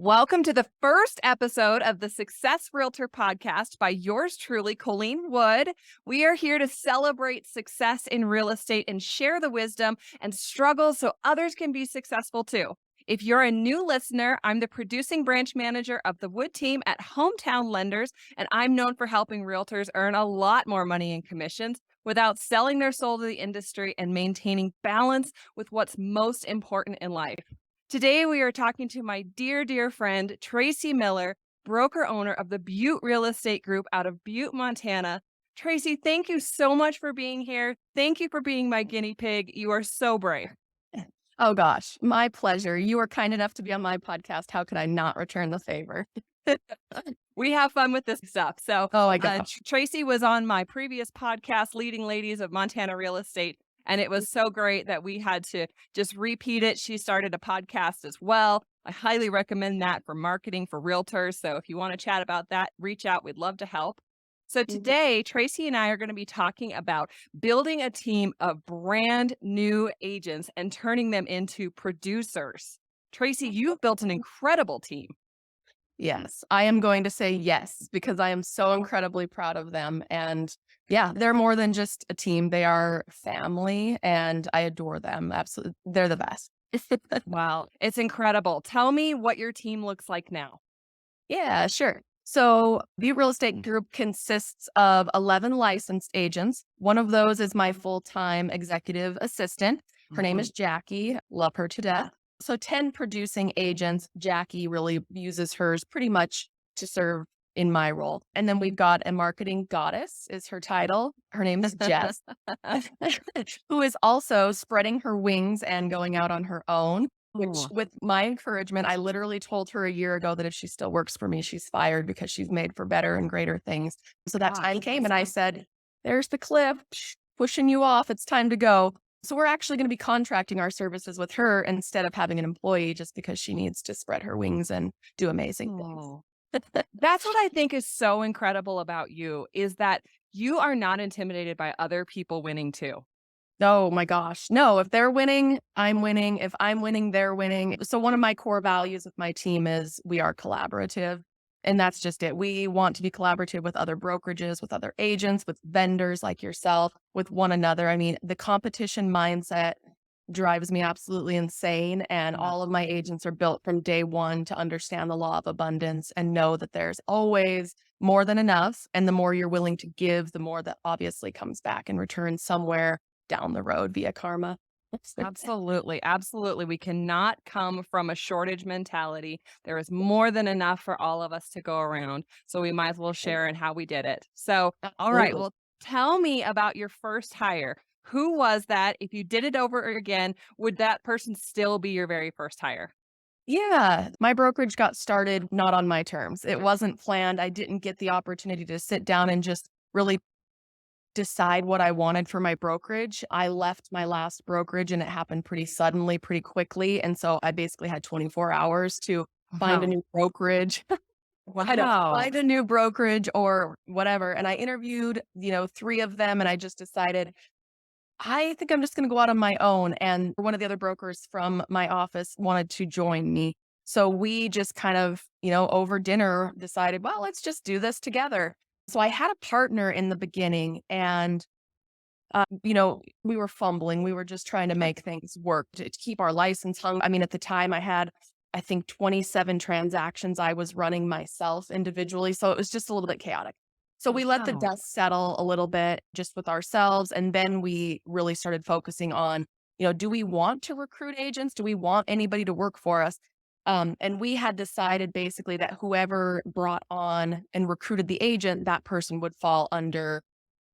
Welcome to the first episode of the Success Realtor podcast by yours truly, Colleen Wood. We are here to celebrate success in real estate and share the wisdom and struggles so others can be successful too. If you're a new listener, I'm the producing branch manager of the Wood team at Hometown Lenders, and I'm known for helping realtors earn a lot more money in commissions without selling their soul to the industry and maintaining balance with what's most important in life. Today, we are talking to my dear friend, Tracy Miller, broker owner of the Butte Real Estate Group out of Butte, Montana. Tracy, thank you so much for being here. Thank you for being my guinea pig. You are so brave. Oh gosh, my pleasure. You were kind enough to be on my podcast. How could I not return the favor? We have fun with this stuff. So, Oh my gosh. Tracy was on my previous podcast, Leading Ladies of Montana Real Estate. And it was so great that we had to just repeat it. She started a podcast as well. I highly recommend that for marketing for realtors. So if you want to chat about that, reach out. We'd love to help. So today, Tracy and I are going to be talking about building a team of brand new agents and turning them into producers. Tracy, you've built an incredible team. Yes, I am going to say yes because I am so incredibly proud of them. And yeah, they're more than just a team. They are family and I adore them. Absolutely. They're the best. Wow, it's incredible. Tell me what your team looks like now. Yeah, sure. So, Butte Real Estate Group consists of 11 licensed agents. One of those is my full time executive assistant. Her name is Jackie. Love her to death. So, 10 producing agents. Jackie really uses hers pretty much to serve in my role. And then we've got a marketing goddess, is her title. Her name is Jess, who is also spreading her wings and going out on her own. Which, Oh, with my encouragement, I literally told her a year ago that if she still works for me, she's fired because she's made for better and greater things. So that gosh. time came and I said, there's the cliff pushing you off. It's time to go. So we're actually going to be contracting our services with her instead of having an employee just because she needs to spread her wings and do amazing things. Oh. That's what I think is so incredible about you is that you are not intimidated by other people winning too. Oh my gosh. No, if they're winning, I'm winning. If I'm winning, they're winning. So one of my core values with my team is we are collaborative. And that's just it. We want to be collaborative with other brokerages, with other agents, with vendors like yourself, with one another. I mean, the competition mindset drives me absolutely insane. And Yeah. all of my agents are built from day one to understand the law of abundance and know that there's always more than enough. And the more you're willing to give, the more that obviously comes back in return somewhere down the road via karma. Absolutely. Absolutely. We cannot come from a shortage mentality. There is more than enough for all of us to go around. So we might as well share in how we did it. So, all right. Absolutely. Well, tell me about your first hire. Who was that? If you did it over again, would that person still be your very first hire? Yeah, my brokerage got started not on my terms. It wasn't planned. I didn't get the opportunity to sit down and just really decide what I wanted for my brokerage. I left my last brokerage and it happened pretty suddenly, pretty quickly. And so I basically had 24 hours to find a Wow. new brokerage. I know, Wow. find a new brokerage or whatever. And I interviewed, 3 of them and I just decided I think I'm just going to go out on my own. And one of the other brokers from my office wanted to join me. So we just kind of, over dinner decided, well, let's just do this together. So I had a partner in the beginning and, we were fumbling. We were just trying to make things work to keep our license hung. I mean, at the time I had, I think 27 transactions I was running myself individually. So it was just a little bit chaotic. So we let the Wow. dust settle a little bit just with ourselves. And then we really started focusing on, do we want to recruit agents? Do we want anybody to work for us? And we had decided basically that whoever brought on and recruited the agent, that person would fall under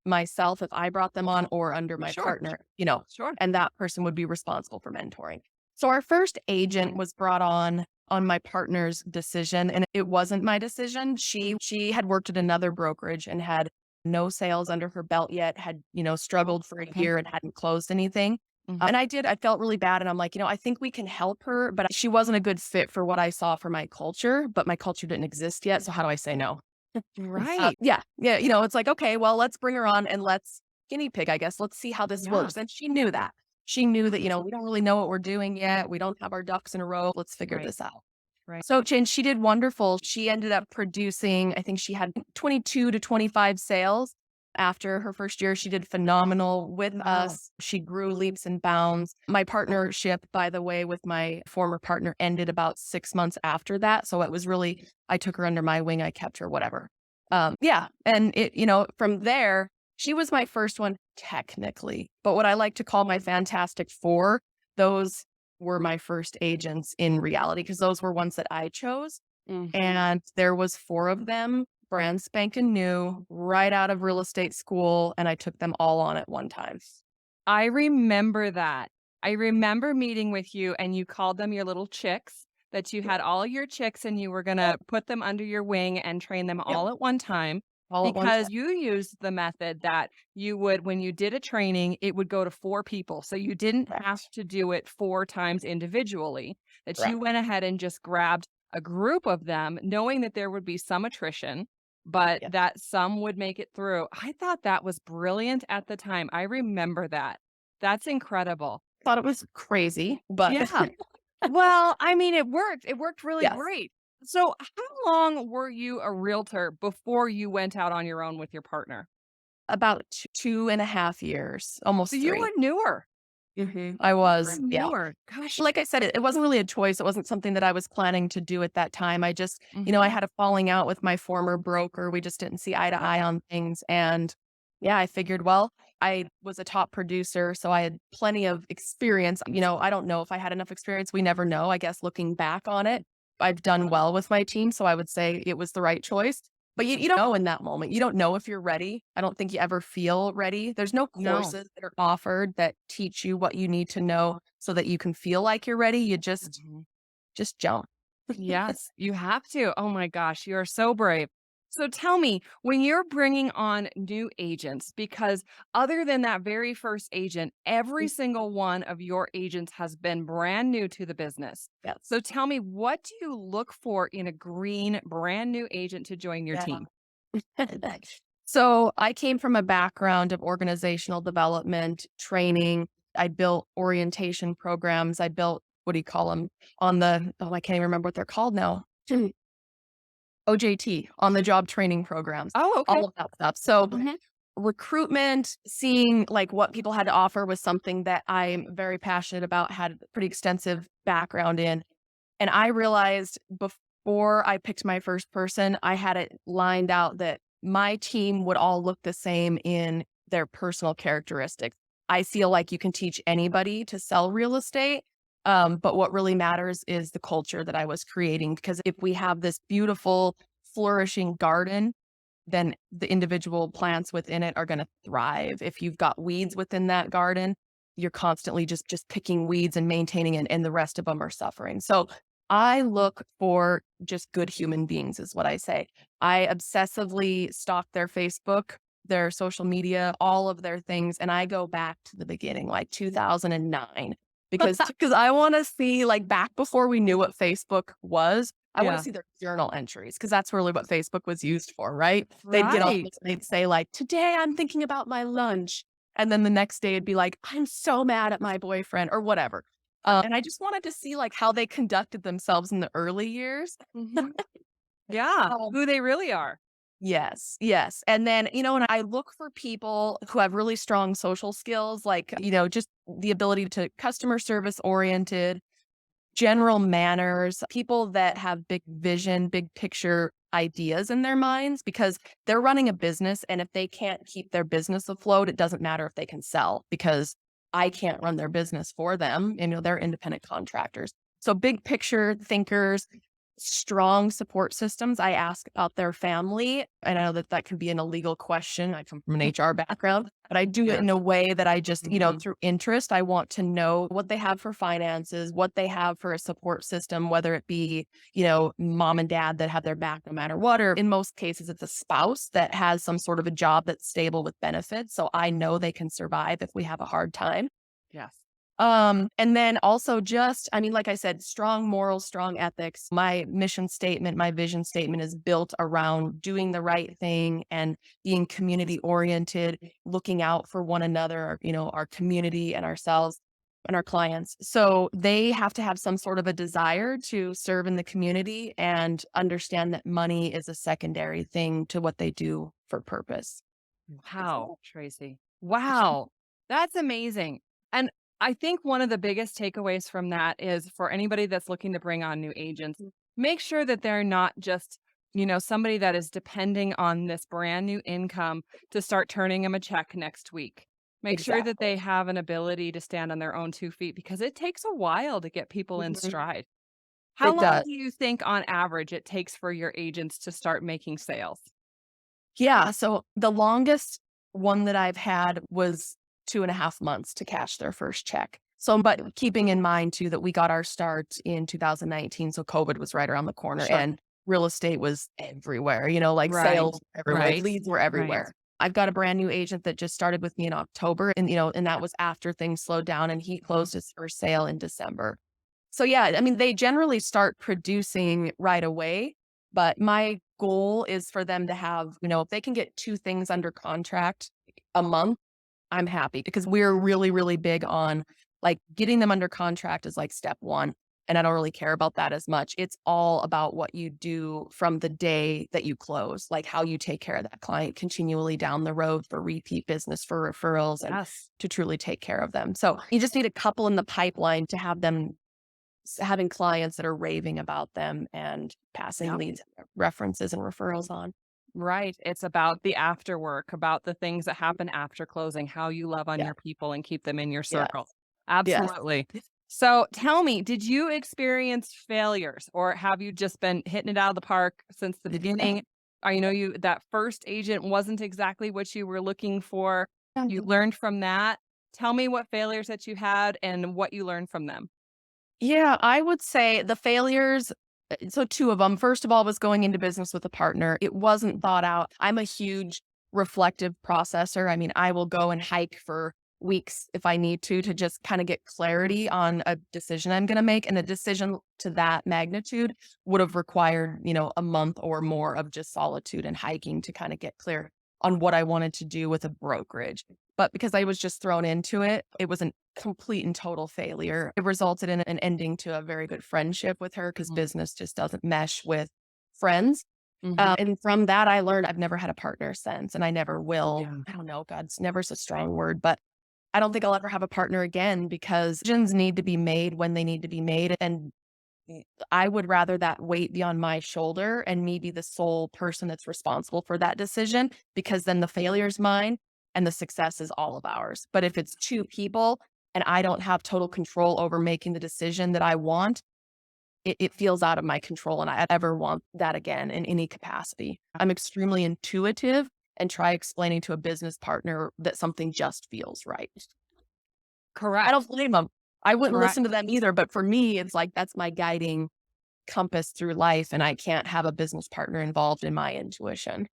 myself if I brought them on or under my Sure. partner, Sure. and that person would be responsible for mentoring. So our first agent was brought on my partner's decision and it wasn't my decision. She had worked at another brokerage and had no sales under her belt yet, had, struggled for a Okay. year and hadn't closed anything. Mhm. And I felt really bad. And I'm like, I think we can help her, but she wasn't a good fit for what I saw for my culture, but my culture didn't exist yet. So how do I say no? Right. Yeah. It's like, okay, well, let's bring her on and let's guinea pig, I guess. Let's see how this Yeah. works. And she knew that. She knew that, we don't really know what we're doing yet. We don't have our ducks in a row. Let's figure Right. this out. Right. So, and she did wonderful. She ended up producing, I think she had 22 to 25 sales after her first year. She did phenomenal with Wow. us. She grew leaps and bounds. My partnership, by the way, with my former partner ended about 6 months after that. So it was really, I took her under my wing. I kept her, whatever. Yeah. And it, from there, she was my first one technically, but what I like to call my Fantastic Four, those were my first agents in reality because those were ones that I chose. Mhm. And there was four of them, brand spanking new, right out of real estate school, and I took them all on at one time. I remember that. I remember meeting with you and you called them your little chicks, that you Yep. had all your chicks and you were gonna Yep. put them under your wing and train them Yep. all at one time All at one because time. you used the method that you would when you did a training, it would go to 4 people. So you didn't have Correct. to do it 4 times individually, that you Correct. went ahead and just grabbed a group of them knowing that there would be some attrition, but Yeah. that some would make it through. I thought that was brilliant at the time. I remember that. That's incredible. Thought it was crazy, but Yeah. Well, I mean, it worked. It worked really yes, great. So, how long were you a realtor before you went out on your own with your partner? about 2.5 years, So almost you three. were newer. I You were was, yeah. newer. Gosh. Like I said, it wasn't really a choice. It wasn't something that I was planning to do at that time. I just, I Mhm. had a falling out with my former broker. We just didn't see eye to eye on things. And yeah, I figured, well, I was a top producer, so I had plenty of experience. I don't know if I had enough experience. We never know. I guess looking back on it, I've done well with my team. So I would say it was the right choice. But you don't know in that moment. You don't know if you're ready. I don't think you ever feel ready. There's no No. courses that are offered that teach you what you need to know so that you can feel like you're ready. You Mhm. just jump. Yes, you have to. Oh my gosh, you are so brave. So tell me, when you're bringing on new agents, because other than that very first agent, every single one of your agents has been brand new to the business. Yes. So tell me, what do you look for in a green, brand new agent to join your Yeah. team? So I came from a background of organizational development, training. I built orientation programs. I built, what do you call them? I can't even remember what they're called now. OJT, on the job training programs, Oh, okay. all of that stuff. So Mhm. recruitment, seeing like what people had to offer was something that I'm very passionate about, had a pretty extensive background in. And I realized before I picked my first person, I had it lined out that my team would all look the same in their personal characteristics. I feel like you can teach anybody to sell real estate. But what really matters is the culture that I was creating. Because if we have this beautiful, flourishing garden, then the individual plants within it are going to thrive. If you've got weeds within that garden, you're constantly just picking weeds and maintaining it, and the rest of them are suffering. So I look for just good human beings, is what I say. I obsessively stalk their Facebook, their social media, all of their things, and I go back to the beginning, like 2009, because I want to see like back before we knew what Facebook was. I want to Yeah. see their journal entries because that's really what Facebook was used for, right? They'd get on, Right. they'd say like, "Today I'm thinking about my lunch," and then the next day it'd be like, "I'm so mad at my boyfriend," or whatever. And I just wanted to see like how they conducted themselves in the early years. Mhm. Yeah, Um, who they really are. yes, yes. And then, and I look for people who have really strong social skills, like, just the ability to customer service oriented, general manners, people that have big vision, big picture ideas in their minds because they're running a business. And if they can't keep their business afloat, it doesn't matter if they can sell because I can't run their business for them. They're independent contractors. So big picture thinkers, strong support systems. I ask about their family. And I know that that can be an illegal question. I come from an HR background, but I do it in Yes. a way that I just, Mhm. through interest, I want to know what they have for finances, what they have for a support system, whether it be, mom and dad that have their back no matter what, or in most cases, it's a spouse that has some sort of a job that's stable with benefits. So I know they can survive if we have a hard time. Yes. And then also just, I mean, like I said, strong morals, strong ethics. My mission statement, my vision statement is built around doing the right thing and being community oriented, looking out for one another, our community and ourselves. and our clients. So they have to have some sort of a desire to serve in the community and understand that money is a secondary thing to what they do for purpose. Wow, Tracy. Wow. That's amazing. And I think one of the biggest takeaways from that is for anybody that's looking to bring on new agents, make sure that they're not just, somebody that is depending on this brand new income to start turning them a check next week. Make sure that Exactly. they have an ability to stand on their own 2 feet because it takes a while to get people in Mhm. stride. How It long does. do you think on average it takes for your agents to start making sales? Yeah. So the longest one that I've had was 2.5 months to cash their first check. So, but keeping in mind too that we got our start in 2019. So COVID was right around the corner Sure. and real estate was everywhere, like Right. sales were everywhere, Right. leads were Right. everywhere. I've got a brand new agent that just started with me in October and that was after things slowed down and he closed his first sale in December. So yeah, I mean, they generally start producing right away, but my goal is for them to have, if they can get 2 things under contract a month, I'm happy because we're really, really big on like getting them under contract is like step one. And I don't really care about that as much. It's all about what you do from the day that you close, like how you take care of that client continually down the road for repeat business, for referrals, and Yes. to truly take care of them. So you just need a couple in the pipeline to have them having clients that are raving about them and passing Yep. leads, references, and referrals on. Right. It's about the after work, about the things that happen after closing, how you love on Yeah. your people and keep them in your Yes. circle. Yes. Absolutely. So tell me, did you experience failures or have you just been hitting it out of the park since the beginning? I know that first agent wasn't exactly what you were looking for. You learned from that. Tell me what failures that you had and what you learned from them. Yeah, I would say the failures. So, two of them. First of all, was going into business with a partner. It wasn't thought out. I'm a huge reflective processor. I mean, I will go and hike for weeks if I need to just kind of get clarity on a decision I'm going to make. And a decision to that magnitude would have required, a month or more of just solitude and hiking to kind of get clear on what I wanted to do with a brokerage. But because I was just thrown into it, it was a complete and total failure. It resulted in an ending to a very good friendship with her because business just doesn't mesh with friends. Mm-hmm. And from that, I learned I've never had a partner since, and I never will. Yeah. I don't know, God's never's a strong word, but I don't think I'll ever have a partner again because decisions need to be made when they need to be made. And I would rather that weight be on my shoulder and me be the sole person that's responsible for that decision because then the failure's mine and the success is all of ours. But if it's two people and I don't have total control over making the decision that I want, it feels out of my control and I ever want that again in any capacity. I'm extremely intuitive and try explaining to a business partner that something just feels right. I don't Correct. blame them. I wouldn't Correct. listen to them either, but for me, it's like that's my guiding compass through life, and I can't have a business partner involved in my intuition.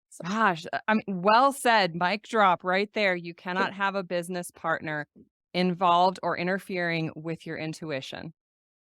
So, Gosh, I mean, well said. Mic drop right there. You cannot have a business partner involved or interfering with your intuition.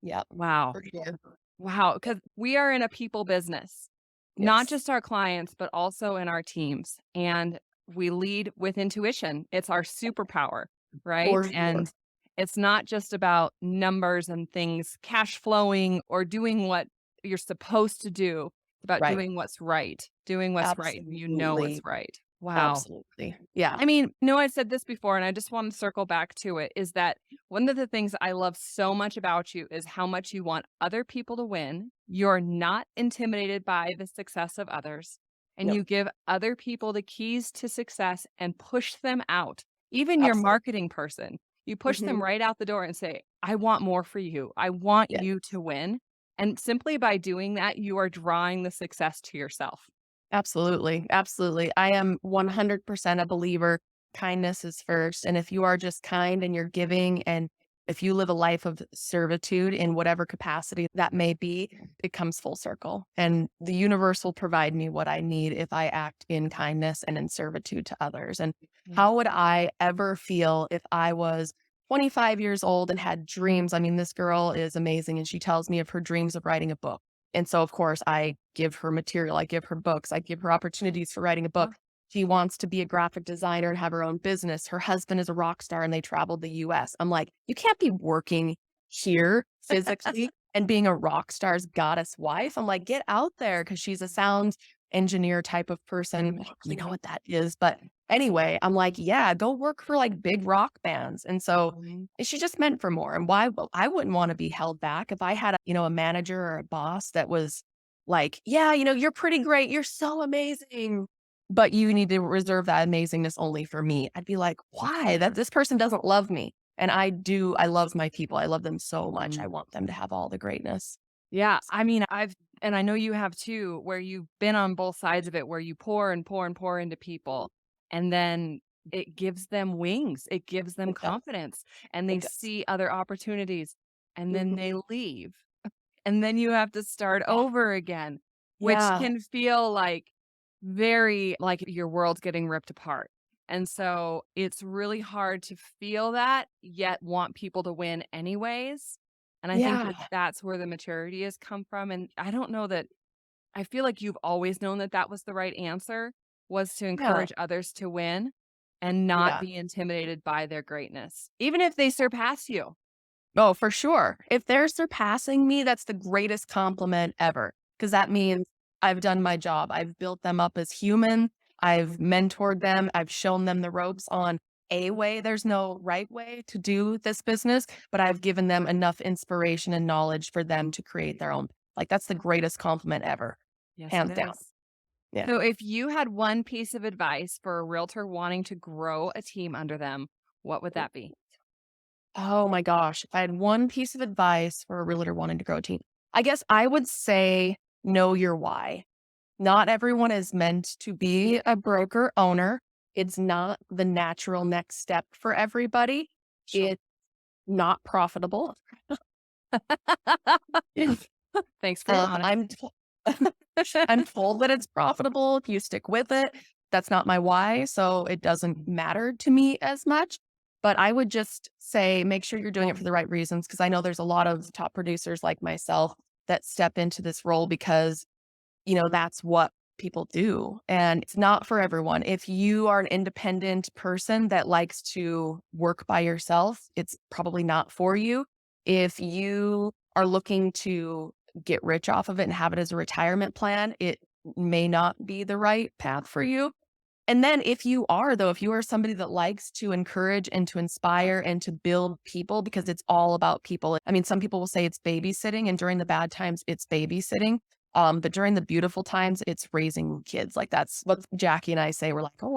yeah, Wow. for sure. Wow. Because we are in a people business, not Yes, just our clients, but also in our teams. And we lead with intuition. It's our superpower, right? for sure. And it's not just about numbers and things, cash flowing or doing what you're supposed to do. It's about Right. doing what's right. And you know what's Absolutely. right. Wow. Absolutely. Yeah. I mean, I've said this before, and I just want to circle back to it is that one of the things I love so much about you is how much you want other people to win. You're not intimidated by the success of others, and No, you give other people the keys to success and push them out. Even your absolutely. marketing person, you push them Mhm. right out the door and say, I want more for you. I want Yeah. you to win. And simply by doing that, you are drawing the success to yourself. Absolutely. Absolutely. I am 100% a believer. Kindness is first. And if you are just kind and you're giving, and if you live a life of servitude in whatever capacity that may be, it comes full circle. And the universe will provide me what I need if I act in kindness and in servitude to others. And Yeah. how would I ever feel if I was 25 years old and had dreams? I mean, this girl is amazing. And she tells me of her dreams of writing a book. And so, of course, I give her material, I give her books, I give her opportunities for writing a book. She wants to be a graphic designer and have her own business. Her husband is a rock star and they traveled the US. I'm like, you can't be working here physically and being a rock star's goddess wife. I'm like, get out there because she's a sound engineer type of person. I don't really know what that is. But anyway, I'm like, yeah, go work for like big rock bands. And so Mhm. she just meant for more. And why I wouldn't want to be held back if I had a manager or a boss that was like, yeah, you're pretty great. You're so amazing, but you need to reserve that amazingness only for me. I'd be like, why? That this person doesn't love me. And I do. I love my people. I love them so much. I want them to have all the greatness. Yeah, I mean, and I know you have too, where you've been on both sides of it, where you pour and pour and pour into people, and then it gives them wings, it gives them It does. confidence, and they It does. see other opportunities, and then Mhm. they leave, and then you have to start Yeah. over again, which Yeah. can feel like very like your world's getting ripped apart. And so it's really hard to feel that, yet want people to win anyways. And I think Yeah. that that's where the maturity has come from. And I don't know that I feel like you've always known that that was the right answer, was to Yeah. encourage others to win and not Yeah. be intimidated by their greatness, even if they surpass you. Oh, for sure. If they're surpassing me, that's the greatest compliment ever. Because that means I've done my job. I've built them up as human. I've mentored them. I've shown them the ropes on a way. There's no right way to do this business, but I've given them enough inspiration and knowledge for them to create their own. Like, that's the greatest compliment ever, Yes, it hands down. is. Yeah. So, if you had one piece of advice for a realtor wanting to grow a team under them, what would that be? Oh my gosh. If I had one piece of advice for a realtor wanting to grow a team, I guess I would say know your why. Not everyone is meant to be a broker owner. It's not the natural next step for everybody. Sure. It's not profitable. Thanks for your I'm honesty. I'm told that it's profitable if you stick with it. That's not my why, so it doesn't matter to me as much. But I would just say make sure you're doing it for the right reasons because I know there's a lot of top producers like myself that step into this role because that's what people do. And it's not for everyone. If you are an independent person that likes to work by yourself, it's probably not for you. If you are looking to get rich off of it and have it as a retirement plan, it may not be the right path for you. And then if you are somebody that likes to encourage and to inspire and to build people because it's all about people. I mean, some people will say it's babysitting and during the bad times it's babysitting. But during the beautiful times, it's raising kids. Like that's what Jackie and I say. We're like, oh,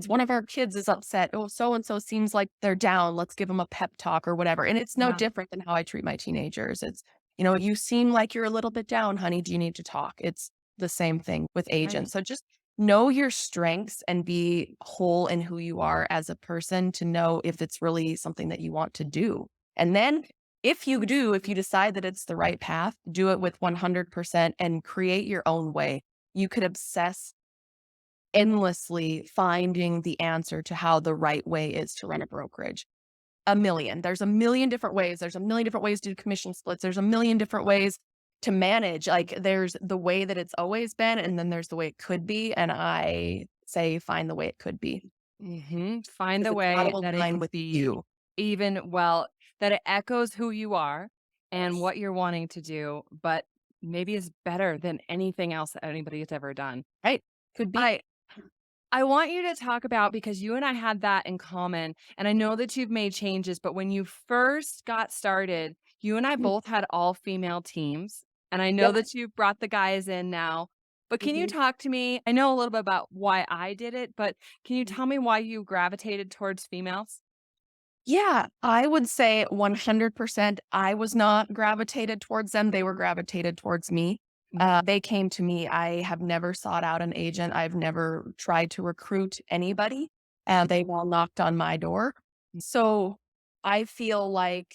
one of our kids is upset. Oh, so and so seems like they're down. Let's give them a pep talk or whatever. And it's no Yeah, different than how I treat my teenagers. It's, you seem like you're a little bit down, honey. Do you need to talk? It's the same thing with right. agents. So just know your strengths and be whole in who you are as a person to know if it's really something that you want to do. And then if you decide that it's the right path, do it with 100% and create your own way. You could obsess endlessly finding the answer to how the right way is to run a brokerage. A million. There's a million different ways. There's a million different ways to do commission splits. There's a million different ways to manage. Like there's the way that it's always been, and then there's the way it could be. And I say find the way it could be Find because the it's got to way that it align could with be you. that it echoes who you are and Yes. what you're wanting to do, but maybe is better than anything else that anybody has ever done. Right. Could be. I I want you to talk about because you and I had that in common, and I know that you've made changes, but when you first got started, you and I Mhm. both had all female teams, and I know Yep. that you've brought the guys in now. But can you Mhm. talk to me? I know a little bit about why I did it, but can you tell me why you gravitated towards females? Yeah, I would say 100% I was not gravitated towards them. They were gravitated towards me. Mhm. They came to me. I have never sought out an agent. I've never tried to recruit anybody. And they've all knocked on my door. So I feel like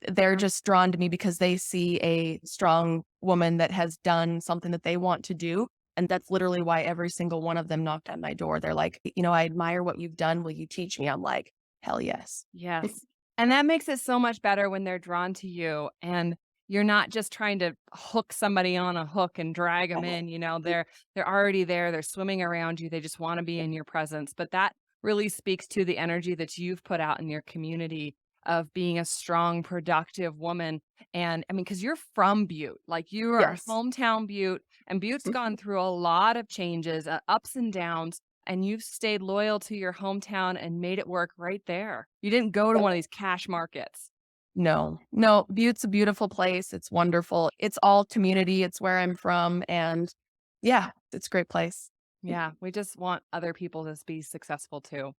they're just drawn to me because they see a strong woman that has done something that they want to do. And that's literally why every single one of them knocked on my door. They're like, I admire what you've done. Will you teach me? I'm like, hell yes. Yes. And that makes it so much better when they're drawn to you. And You're not just trying to hook somebody on a hook and drag them in, they're already there, they're swimming around you, they just wanna be in your presence, but that really speaks to the energy that you've put out in your community of being a strong, productive woman, and, I mean, because 'cause you're from Butte, like, you are Yes. hometown Butte, and Butte's Mhm. gone through a lot of changes, ups and downs, and you've stayed loyal to your hometown and made it work right there. You didn't go to Yep. one of these cash markets. No, no, Butte's a beautiful place. It's wonderful. It's all community. It's where I'm from. And yeah, it's a great place. Yeah, we just want other people to be successful too.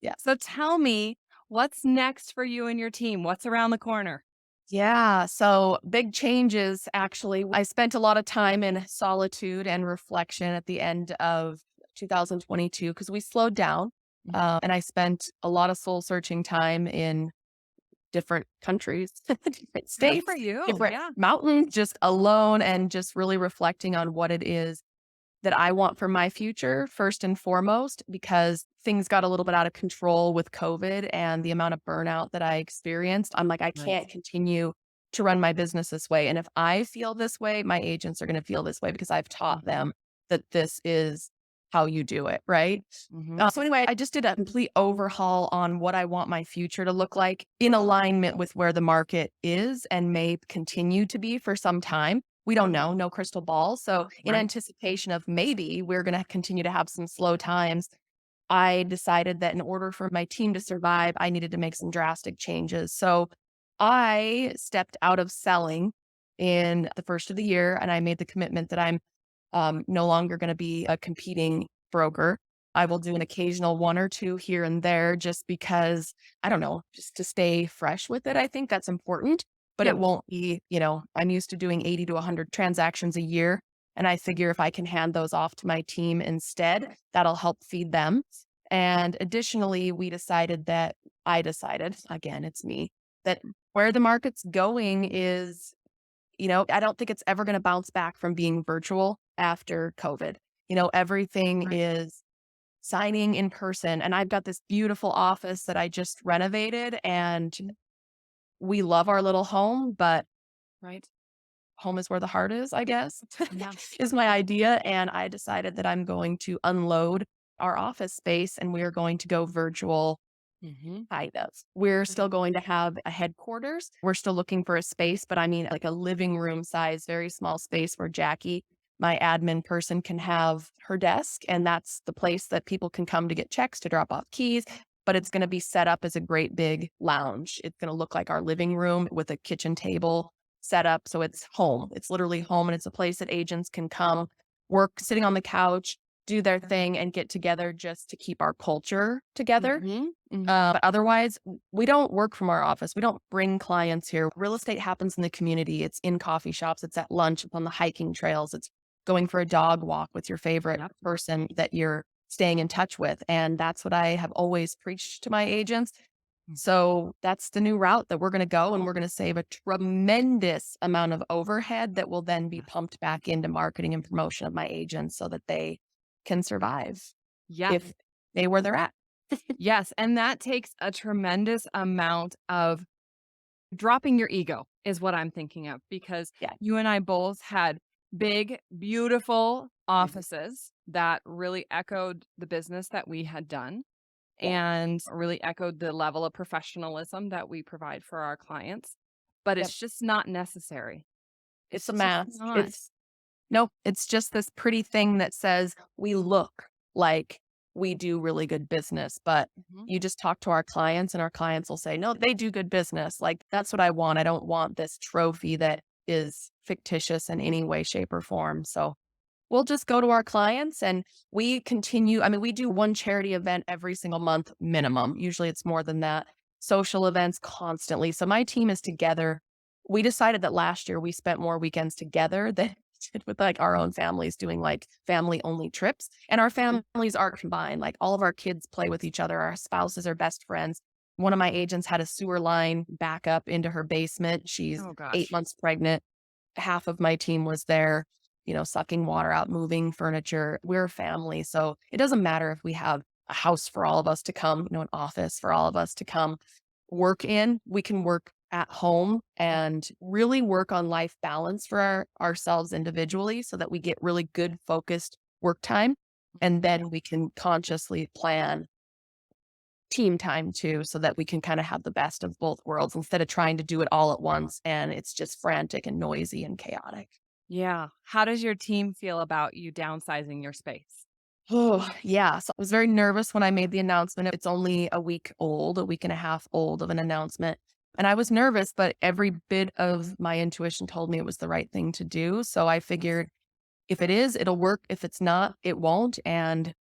Yeah. So tell me, what's next for you and your team? What's around the corner? Yeah. So big changes, actually. I spent a lot of time in solitude and reflection at the end of 2022 because we slowed down. Mhm. And I spent a lot of soul searching time in different countries, different Good for states, you. different Yeah. mountains, just alone and just really reflecting on what it is that I want for my future, first and foremost, because things got a little bit out of control with COVID and the amount of burnout that I experienced. I'm like, I Right. can't continue to run my business this way. And if I feel this way, my agents are going to feel this way because I've taught Mhm. them that this is how you do it. Right. Mhm. So, anyway, I just did a complete overhaul on what I want my future to look like in alignment with where the market is and may continue to be for some time. We don't know, no crystal ball. So, in Right. anticipation of maybe we're going to continue to have some slow times, I decided that in order for my team to survive, I needed to make some drastic changes. So, I stepped out of selling in the first of the year and I made the commitment that I'm no longer going to be a competing broker. I will do an occasional one or two here and there just because I don't know, just to stay fresh with it. I think that's important, but Yeah. it won't be, I'm used to doing 80 to 100 transactions a year. And I figure if I can hand those off to my team instead, that'll help feed them. And additionally, I decided, again, it's me, that where the market's going is I don't think it's ever going to bounce back from being virtual after COVID. Everything Right. is signing in person. And I've got this beautiful office that I just renovated and we love our little home, but Right. home is where the heart is, I guess, Yeah. is my idea. And I decided that I'm going to unload our office space and we are going to go virtual. Mhm. Kind of. We're still going to have a headquarters. We're still looking for a space, but I mean like a living room size, very small space where Jackie, my admin person, can have her desk. And that's the place that people can come to get checks, to drop off keys. But it's going to be set up as a great big lounge. It's going to look like our living room with a kitchen table set up. So it's home. It's literally home. And it's a place that agents can come work sitting on the couch, do their thing, and get together just to keep our culture together. Mhm. Mhm. But otherwise, we don't work from our office. We don't bring clients here. Real estate happens in the community. It's in coffee shops. It's at lunch. It's on the hiking trails. It's going for a dog walk with your favorite Yep. person that you're staying in touch with. And that's what I have always preached to my agents. Mm. So that's the new route that we're going to go. And we're going to save a tremendous amount of overhead that will then be Yes. pumped back into marketing and promotion of my agents so that they can survive Yeah. if they where they're at. Yes, and that takes a tremendous amount of dropping your ego is what I'm thinking of, because Yeah. you and I both had big, beautiful Mhm. offices that really echoed the business that we had done Yeah. and really echoed the level of professionalism that we provide for our clients, but Yep. it's just not necessary. It's a It's just mask. not. It's nope. It's just this pretty thing that says we look like we do really good business, but Mhm. you just talk to our clients and our clients will say, no, they do good business. Like that's what I want. I don't want this trophy that is fictitious in any way, shape, or form. So we'll just go to our clients and we continue. I mean, we do one charity event every single month minimum. Usually it's more than that. Social events constantly. So my team is together. We decided that last year we spent more weekends together than we did with like our own families doing like family only trips. And our families are combined. Like all of our kids play with each other. Our spouses are best friends. One of my agents had a sewer line back up into her basement. She's Oh 8 gosh. months pregnant. Half of my team was there, sucking water out, moving furniture. We're a family. So it doesn't matter if we have a house for all of us to come, an office for all of us to come work in. We can work at home and really work on life balance for ourselves individually so that we get really good focused work time. And then we can consciously plan team time too, so that we can kind of have the best of both worlds instead of trying to do it all at once and it's just frantic and noisy and chaotic. Yeah. How does your team feel about you downsizing your space? Oh, yeah. So I was very nervous when I made the announcement. It's only a week old, a week and a half old of an announcement. And I was nervous, but every bit of my intuition told me it was the right thing to do. So I figured if it is, it'll work. If it's not, it won't. And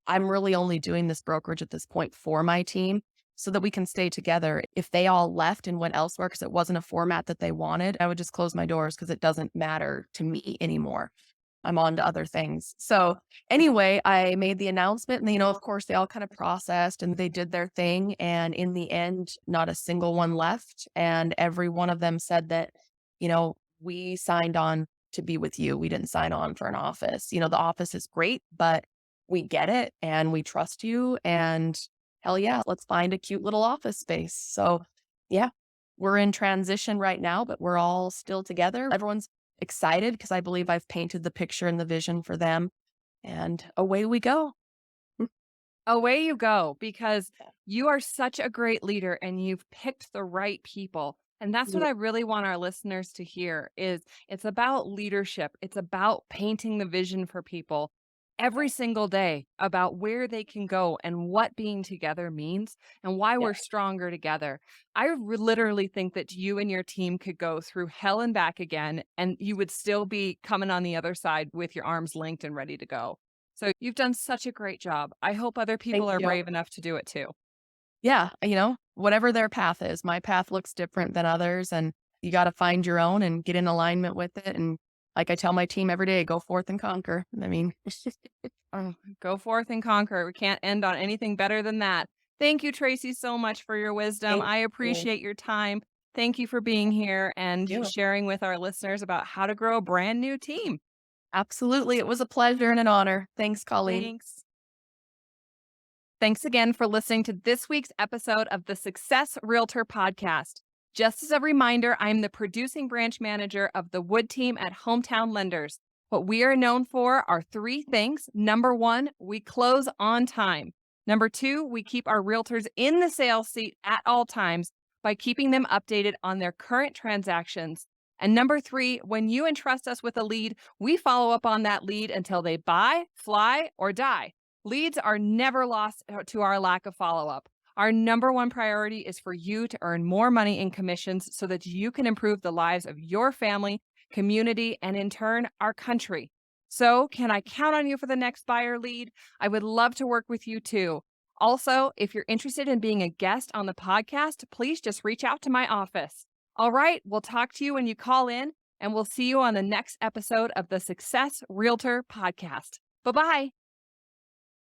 I'm really only doing this brokerage at this point for my team so that we can stay together. If they all left and went elsewhere because it wasn't a format that they wanted, I would just close my doors because it doesn't matter to me anymore. I'm on to other things. So anyway, I made the announcement and, of course they all kind of processed and they did their thing. And in the end, not a single one left. And every one of them said that, we signed on to be with you. We didn't sign on for an office. The office is great, but we get it and we trust you. And hell yeah, let's find a cute little office space. So yeah, we're in transition right now, but we're all still together. Everyone's excited because I believe I've painted the picture and the vision for them. And away we go. Away you go, because Yeah. you are such a great leader and you've picked the right people. And that's what Yeah. I really want our listeners to hear is it's about leadership. It's about painting the vision for people every single day about where they can go and what being together means and why Yeah. we're stronger together. Literally think that you and your team could go through hell and back again and you would still be coming on the other side with your arms linked and ready to go. So you've done such a great job. I hope other Thank people are you. brave enough to do it too. Yeah. Whatever their path is, my path looks different than others. And you got to find your own and get in alignment with it. And like I tell my team every day, go forth and conquer. I mean, Oh, go forth and conquer. We can't end on anything better than that. Thank you, Tracy, so much for your wisdom. thank I you. appreciate your time. Thank you for being here and You. sharing with our listeners about how to grow a brand new team. Absolutely. It was a pleasure and an honor. Thanks, Colleen. Thanks. Thanks again for listening to this week's episode of the Success Realtor Podcast. Just as a reminder, I'm the producing branch manager of the Wood team at Hometown Lenders. What we are known for are three things. Number one, we close on time. Number two, we keep our realtors in the sales seat at all times by keeping them updated on their current transactions. And number three, when you entrust us with a lead, we follow up on that lead until they buy, fly, or die. Leads are never lost to our lack of follow up. Our number one priority is for you to earn more money in commissions so that you can improve the lives of your family, community, and in turn, our country. So, can I count on you for the next buyer lead? I would love to work with you too. Also, if you're interested in being a guest on the podcast, please just reach out to my office. All right, we'll talk to you when you call in, and we'll see you on the next episode of the Success Realtor Podcast. Bye bye.